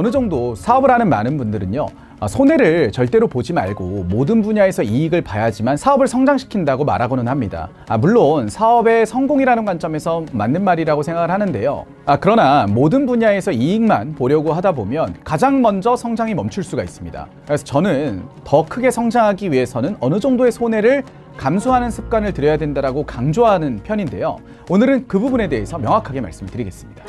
어느 정도 사업을 하는 많은 분들은요, 손해를 절대로 보지 말고 모든 분야에서 이익을 봐야지만 사업을 성장시킨다고 말하고는 합니다. 물론 사업의 성공이라는 관점에서 맞는 말이라고 생각을 하는데요. 그러나 모든 분야에서 이익만 보려고 하다 보면 가장 먼저 성장이 멈출 수가 있습니다. 그래서 저는 더 크게 성장하기 위해서는 어느 정도의 손해를 감수하는 습관을 들여야 된다고 강조하는 편인데요. 오늘은 그 부분에 대해서 명확하게 말씀을 드리겠습니다.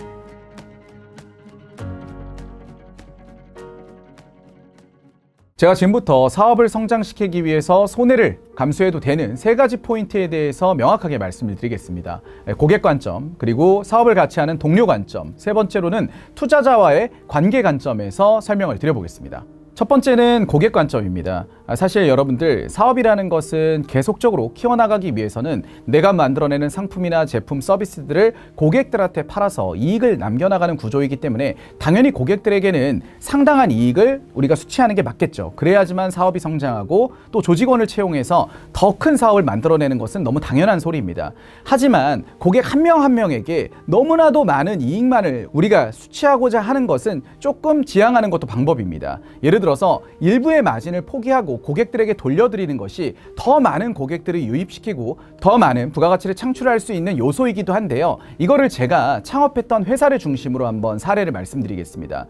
제가 지금부터 사업을 성장시키기 위해서 손해를 감수해도 되는 3가지 포인트에 대해서 명확하게 말씀을 드리겠습니다. 고객 관점, 그리고 사업을 같이 하는 동료 관점, 3번째로는 투자자와의 관계 관점에서 설명을 드려보겠습니다. 첫 번째는 고객 관점입니다. 사실 여러분들, 사업이라는 것은 계속적으로 키워나가기 위해서는 내가 만들어내는 상품이나 제품, 서비스들을 고객들한테 팔아서 이익을 남겨나가는 구조이기 때문에 당연히 고객들에게는 상당한 이익을 우리가 수취하는 게 맞겠죠. 그래야지만 사업이 성장하고 또 조직원을 채용해서 더 큰 사업을 만들어내는 것은 너무 당연한 소리입니다. 하지만 고객 한 명 한 명에게 너무나도 많은 이익만을 우리가 수취하고자 하는 것은 조금 지양하는 것도 방법입니다. 예를 들어서 일부의 마진을 포기하고 고객들에게 돌려드리는 것이 더 많은 고객들을 유입시키고 더 많은 부가가치를 창출할 수 있는 요소이기도 한데요. 이거를 제가 창업했던 회사를 중심으로 한번 사례를 말씀드리겠습니다.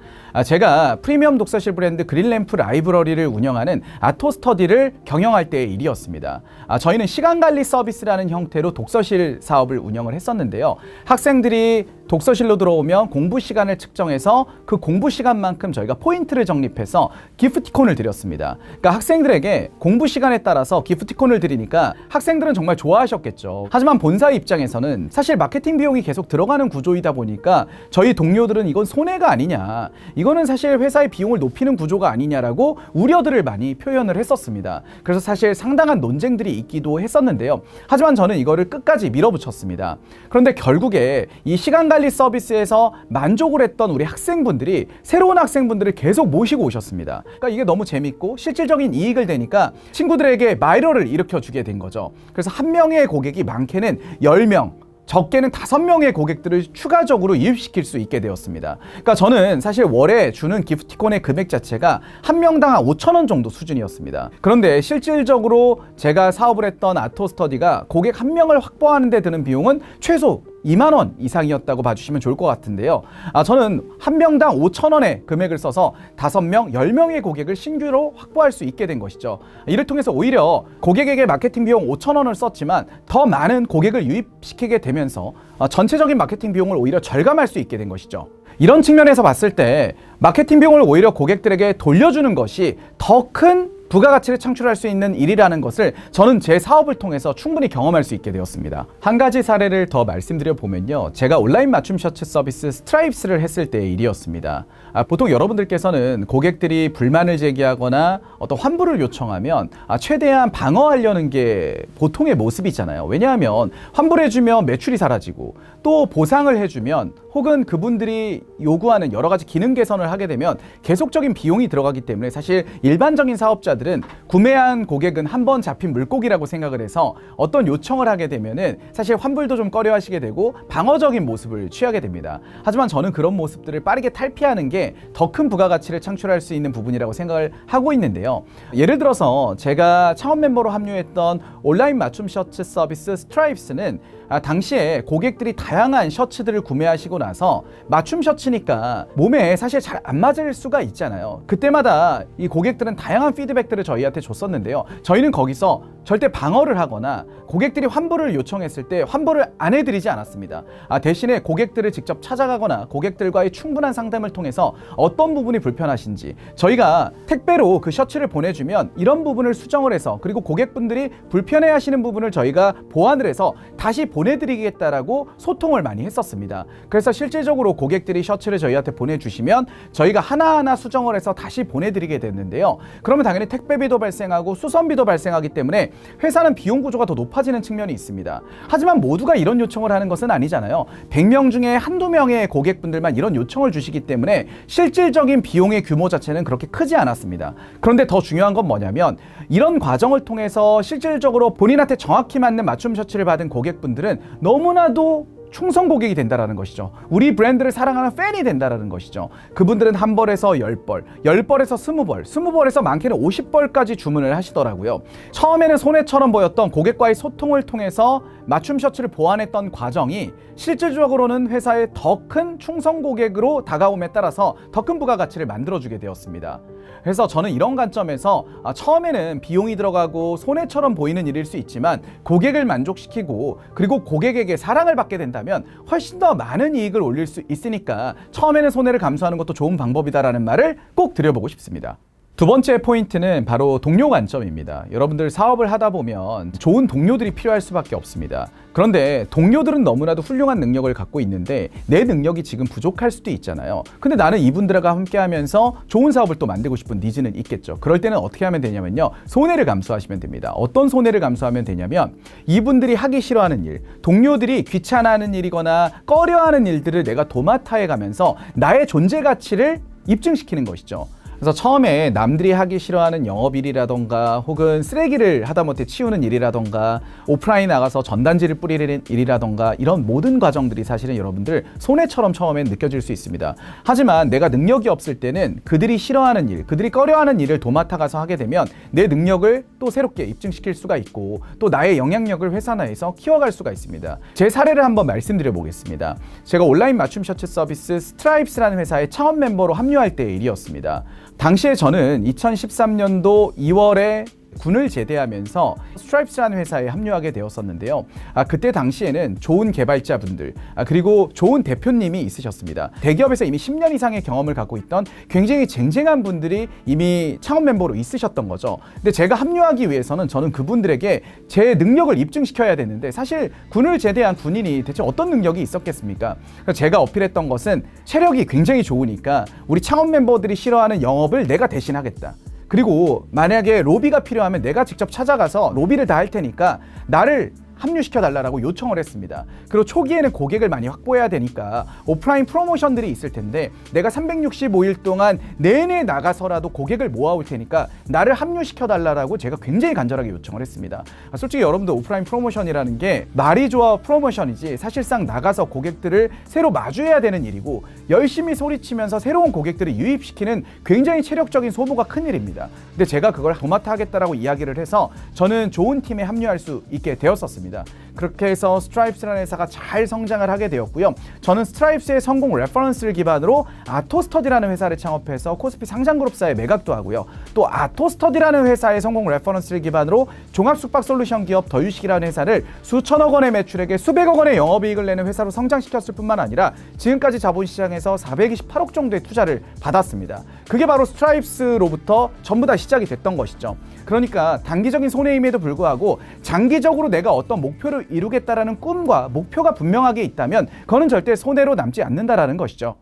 제가 프리미엄 독서실 브랜드 그린램프 라이브러리를 운영하는 아토스터디를 경영할 때의 일이었습니다. 저희는 시간관리 서비스라는 형태로 독서실 사업을 운영을 했었는데요. 학생들이 독서실로 들어오면 공부 시간을 측정해서 그 공부 시간만큼 저희가 포인트를 적립해서 기프티콘을 드렸습니다. 그러니까 학생들에게 공부 시간에 따라서 기프티콘을 드리니까 학생들은 정말 좋아하셨겠죠. 하지만 본사의 입장에서는 사실 마케팅 비용이 계속 들어가는 구조이다 보니까 저희 동료들은 이건 손해가 아니냐, 이거는 사실 회사의 비용을 높이는 구조가 아니냐라고 우려들을 많이 표현을 했었습니다. 그래서 사실 상당한 논쟁들이 있기도 했었는데요. 하지만 저는 이거를 끝까지 밀어붙였습니다. 그런데 결국에 이 시간관리 서비스에서 만족을 했던 우리 학생분들이 새로운 학생분들을 계속 모시고 오셨습니다. 그러니까 이게 너무 재밌고 실질적인 이익을 되니까 친구들에게 바이럴을 일으켜주게 된 거죠. 그래서 한 명의 고객이 많게는 10명, 적게는 5명의 고객들을 추가적으로 유입시킬 수 있게 되었습니다. 그러니까 저는 사실 월에 주는 기프티콘의 금액 자체가 한 명당 한 5,000원 정도 수준이었습니다. 그런데 실질적으로 제가 사업을 했던 아토스터디가 고객 한 명을 확보하는 데 드는 비용은 최소 2만 원 이상이었다고 봐주시면 좋을 것 같은데요. 저는 한 명당 5,000원의 금액을 써서 5명, 10명의 고객을 신규로 확보할 수 있게 된 것이죠. 이를 통해서 오히려 고객에게 마케팅 비용 5,000원을 썼지만 더 많은 고객을 유입시키게 되면서 전체적인 마케팅 비용을 오히려 절감할 수 있게 된 것이죠. 이런 측면에서 봤을 때 마케팅 비용을 오히려 고객들에게 돌려주는 것이 더 큰 부가가치를 창출할 수 있는 일이라는 것을 저는 제 사업을 통해서 충분히 경험할 수 있게 되었습니다. 한 가지 사례를 더 말씀드려 보면요, 제가 온라인 맞춤 셔츠 서비스 스트라이프스를 했을 때의 일이었습니다. 보통 여러분들께서는 고객들이 불만을 제기하거나 어떤 환불을 요청하면 최대한 방어하려는 게 보통의 모습이잖아요. 왜냐하면 환불해주면 매출이 사라지고 또 보상을 해주면 혹은 그분들이 요구하는 여러 가지 기능 개선을 하게 되면 계속적인 비용이 들어가기 때문에 사실 일반적인 사업자들은 구매한 고객은 한 번 잡힌 물고기라고 생각을 해서 어떤 요청을 하게 되면은 사실 환불도 좀 꺼려 하시게 되고 방어적인 모습을 취하게 됩니다. 하지만 저는 그런 모습들을 빠르게 탈피하는 게 더 큰 부가가치를 창출할 수 있는 부분이라고 생각을 하고 있는데요. 예를 들어서 제가 창업 멤버로 합류했던 온라인 맞춤 셔츠 서비스 스트라이프스는 당시에 고객들이 다양한 셔츠들을 구매하시고 나서 맞춤 셔츠니까 몸에 사실 잘 안 맞을 수가 있잖아요. 그때마다 이 고객들은 다양한 피드백들을 저희한테 줬었는데요. 저희는 거기서 절대 방어를 하거나 고객들이 환불을 요청했을 때 환불을 안 해드리지 않았습니다. 대신에 고객들을 직접 찾아가거나 고객들과의 충분한 상담을 통해서 어떤 부분이 불편하신지, 저희가 택배로 그 셔츠를 보내주면 이런 부분을 수정을 해서, 그리고 고객분들이 불편해하시는 부분을 저희가 보완을 해서 다시 보내드리겠다라고 소통을 많이 했었습니다. 그래서 실질적으로 고객들이 셔츠를 저희한테 보내주시면 저희가 하나하나 수정을 해서 다시 보내드리게 됐는데요. 그러면 당연히 택배비도 발생하고 수선비도 발생하기 때문에 회사는 비용 구조가 더 높아지는 측면이 있습니다. 하지만 모두가 이런 요청을 하는 것은 아니잖아요. 100명 중에 한두 명의 고객분들만 이런 요청을 주시기 때문에 실질적인 비용의 규모 자체는 그렇게 크지 않았습니다. 그런데 더 중요한 건 뭐냐면, 이런 과정을 통해서 실질적으로 본인한테 정확히 맞는 맞춤 셔츠를 받은 고객분들은 너무나도 충성 고객이 된다라는 것이죠. 우리 브랜드를 사랑하는 팬이 된다라는 것이죠. 그분들은 한 벌에서 10벌, 10벌에서 20벌, 20벌에서 많게는 50벌까지 주문을 하시더라고요. 처음에는 손해처럼 보였던 고객과의 소통을 통해서 맞춤 셔츠를 보완했던 과정이 실질적으로는 회사의 더 큰 충성 고객으로 다가옴에 따라서 더 큰 부가가치를 만들어주게 되었습니다. 그래서 저는 이런 관점에서 처음에는 비용이 들어가고 손해처럼 보이는 일일 수 있지만 고객을 만족시키고 그리고 고객에게 사랑을 받게 된다면 훨씬 더 많은 이익을 올릴 수 있으니까 처음에는 손해를 감수하는 것도 좋은 방법이다라는 말을 꼭 드려보고 싶습니다. 두 번째 포인트는 바로 동료 관점입니다. 여러분들 사업을 하다 보면 좋은 동료들이 필요할 수밖에 없습니다. 그런데 동료들은 너무나도 훌륭한 능력을 갖고 있는데 내 능력이 지금 부족할 수도 있잖아요. 근데 나는 이분들과 함께 하면서 좋은 사업을 또 만들고 싶은 니즈는 있겠죠. 그럴 때는 어떻게 하면 되냐면요. 손해를 감수하시면 됩니다. 어떤 손해를 감수하면 되냐면 이분들이 하기 싫어하는 일, 동료들이 귀찮아하는 일이거나 꺼려하는 일들을 내가 도맡아 가면서 나의 존재 가치를 입증시키는 것이죠. 그래서 처음에 남들이 하기 싫어하는 영업일이라던가 혹은 쓰레기를 하다못해 치우는 일이라던가 오프라인 나가서 전단지를 뿌리는 일이라던가 이런 모든 과정들이 사실은 여러분들 손해처럼 처음엔 느껴질 수 있습니다. 하지만 내가 능력이 없을 때는 그들이 싫어하는 일, 그들이 꺼려하는 일을 도맡아 가서 하게 되면 내 능력을 또 새롭게 입증시킬 수가 있고 또 나의 영향력을 회사 내에서 키워갈 수가 있습니다. 제 사례를 한번 말씀드려 보겠습니다. 제가 온라인 맞춤 셔츠 서비스 스트라이프스라는 회사의 창업 멤버로 합류할 때의 일이었습니다. 당시에 저는 2013년도 2월에 군을 제대하면서 스트라이프스라는 회사에 합류하게 되었었는데요. 그때 당시에는 좋은 개발자분들 그리고 좋은 대표님이 있으셨습니다. 대기업에서 이미 10년 이상의 경험을 갖고 있던 굉장히 쟁쟁한 분들이 이미 창업 멤버로 있으셨던 거죠. 근데 제가 합류하기 위해서는 저는 그분들에게 제 능력을 입증시켜야 되는데 사실 군을 제대한 군인이 대체 어떤 능력이 있었겠습니까? 제가 어필했던 것은 체력이 굉장히 좋으니까 우리 창업 멤버들이 싫어하는 영업을 내가 대신하겠다. 그리고 만약에 로비가 필요하면 내가 직접 찾아가서 로비를 다 할 테니까 나를 합류시켜 달라고 요청을 했습니다. 그리고 초기에는 고객을 많이 확보해야 되니까 오프라인 프로모션들이 있을 텐데 내가 365일 동안 내내 나가서라도 고객을 모아올 테니까 나를 합류시켜 달라고 제가 굉장히 간절하게 요청을 했습니다. 솔직히 여러분들 오프라인 프로모션이라는 게 말이 좋아 프로모션이지 사실상 나가서 고객들을 새로 마주해야 되는 일이고 열심히 소리치면서 새로운 고객들을 유입시키는 굉장히 체력적인 소모가 큰 일입니다. 근데 제가 그걸 도맡아 하겠다라고 이야기를 해서 저는 좋은 팀에 합류할 수 있게 되었었습니다. 그렇게 해서 스트라이프스라는 회사가 잘 성장을 하게 되었고요. 저는 스트라이프스의 성공 레퍼런스를 기반으로 아토스터디라는 회사를 창업해서 코스피 상장그룹사에 매각도 하고요. 또 아토스터디라는 회사의 성공 레퍼런스를 기반으로 종합숙박솔루션 기업 더유식이라는 회사를 수천억 원의 매출액에 수백억 원의 영업이익을 내는 회사로 성장시켰을 뿐만 아니라 지금까지 자본시장에서 428억 정도의 투자를 받았습니다. 그게 바로 스트라이프스로부터 전부 다 시작이 됐던 것이죠. 그러니까 단기적인 손해임에도 불구하고 장기적으로 내가 어떤 목표를 이루겠다라는 꿈과 목표가 분명하게 있다면 그거는 절대 손해로 남지 않는다라는 것이죠.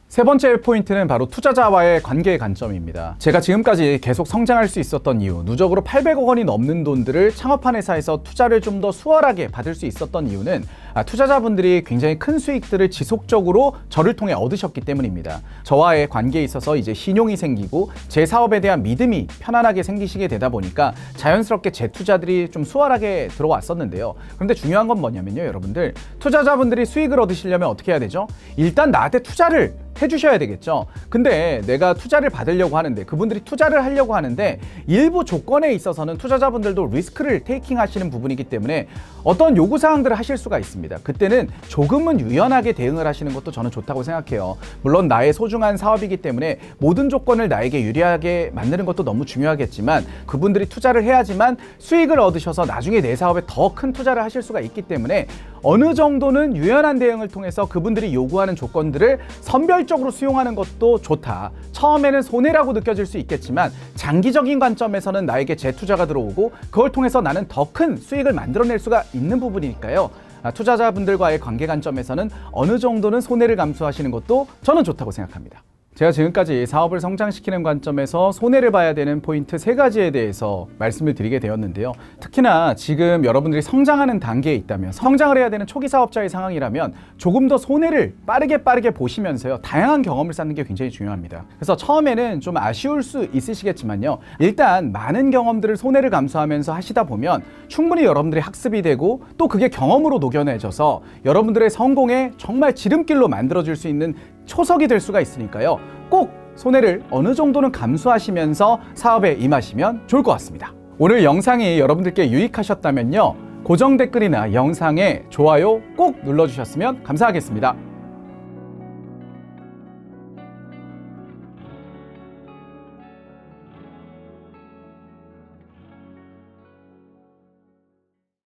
세 번째 포인트는 바로 투자자와의 관계의 관점입니다. 제가 지금까지 계속 성장할 수 있었던 이유, 누적으로 800억 원이 넘는 돈들을 창업한 회사에서 투자를 좀 더 수월하게 받을 수 있었던 이유는 투자자분들이 굉장히 큰 수익들을 지속적으로 저를 통해 얻으셨기 때문입니다. 저와의 관계에 있어서 이제 신용이 생기고 제 사업에 대한 믿음이 편안하게 생기시게 되다 보니까 자연스럽게 재투자들이 좀 수월하게 들어왔었는데요. 그런데 중요한 건 뭐냐면요, 여러분들 투자자분들이 수익을 얻으시려면 어떻게 해야 되죠? 일단 나한테 투자를 해주셔야 되겠죠. 근데 내가 투자를 받으려고 하는데 그분들이 투자를 하려고 하는데 일부 조건에 있어서는 투자자분들도 리스크를 테이킹 하시는 부분이기 때문에 어떤 요구사항들을 하실 수가 있습니다. 그때는 조금은 유연하게 대응을 하시는 것도 저는 좋다고 생각해요. 물론 나의 소중한 사업이기 때문에 모든 조건을 나에게 유리하게 만드는 것도 너무 중요하겠지만 그분들이 투자를 해야지만 수익을 얻으셔서 나중에 내 사업에 더 큰 투자를 하실 수가 있기 때문에 어느 정도는 유연한 대응을 통해서 그분들이 요구하는 조건들을 선별적으로 수용하는 것도 좋다. 처음에는 손해라고 느껴질 수 있겠지만 장기적인 관점에서는 나에게 재투자가 들어오고 그걸 통해서 나는 더 큰 수익을 만들어낼 수가 있는 부분이니까요. 투자자분들과의 관계 관점에서는 어느 정도는 손해를 감수하시는 것도 저는 좋다고 생각합니다. 제가 지금까지 사업을 성장시키는 관점에서 손해를 봐야 되는 포인트 3가지에 대해서 말씀을 드리게 되었는데요. 특히나 지금 여러분들이 성장하는 단계에 있다면, 성장을 해야 되는 초기 사업자의 상황이라면 조금 더 손해를 빠르게 보시면서요, 다양한 경험을 쌓는 게 굉장히 중요합니다. 그래서 처음에는 좀 아쉬울 수 있으시겠지만요, 일단 많은 경험들을 손해를 감수하면서 하시다 보면 충분히 여러분들이 학습이 되고 또 그게 경험으로 녹여내져서 여러분들의 성공에 정말 지름길로 만들어줄 수 있는 초석이 될 수가 있으니까요. 꼭 손해를 어느 정도는 감수하시면서 사업에 임하시면 좋을 것 같습니다. 오늘 영상이 여러분들께 유익하셨다면요, 고정 댓글이나 영상에 좋아요 꼭 눌러주셨으면 감사하겠습니다.